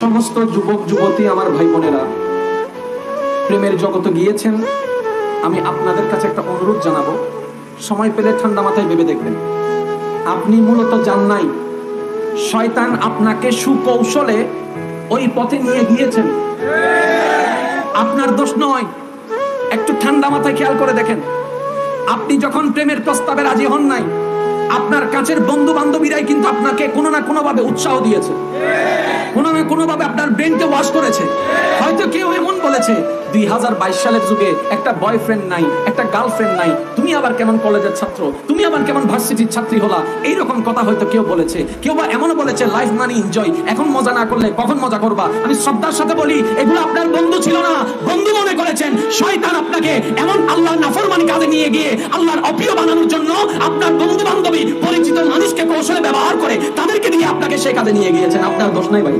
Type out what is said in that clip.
সমস্ত যুবক যুবতী আমার ভাই বোনেরা প্রেমের জগতে গিয়েছেন, আমি আপনাদের কাছে একটা অনুরোধ জানাবো, সময় পেলে ঠান্ডা মাথায় ভেবে দেখবেন, আপনি মূলত যান নাই, শয়তান আপনাকে সুকৌশলে ওই পথে নিয়ে গিয়েছেন, আপনার দোষ নয়। একটু ঠান্ডা মাথায় খেয়াল করে দেখেন, আপনি যখন প্রেমের প্রস্তাবে রাজি হন নাই, আপনার কাছের বন্ধু বান্ধবীরাই কিন্তু আপনাকে কোনো না কোনো ভাবে উৎসাহ দিয়েছে, কোনো না কোনো ভাবে আপনার ব্রেনকে ওয়াশ করেছে। হয়তো কেউ এমন বলেছে 2022 সালের যুগে একটা বয়ফ্রেন্ড নাই, একটা গার্লফ্রেন্ড নাই, তুমি আবার কেমন কলেজের ছাত্র, তুমি আবার কেমন ভার্সিটির ছাত্রী হলা, এইরকম কথা হয়তো কেউ বলেছে। কেউ বা এমনও বলেছে লাইফ মানে এনজয়, এখন মজা না করলে কখন মজা করবা। আমি শ্রদ্ধার সাথে বলি, এগুলো আপনার বন্ধু ছিল না, বন্ধু মনে করেছেন। শয়তান আপনাকে এমন আল্লাহর নাফরমানি কাজে নিয়ে গিয়ে আল্লাহর অপ্রিয় বানানোর জন্য আপনার বন্ধু বান্ধবী পরিচিত মানুষকে কৌশলে ব্যবহার করে তাদেরকে দিয়ে আপনাকে সে কাজে নিয়ে গিয়েছেন। আপনার দোষ নাই ভাই।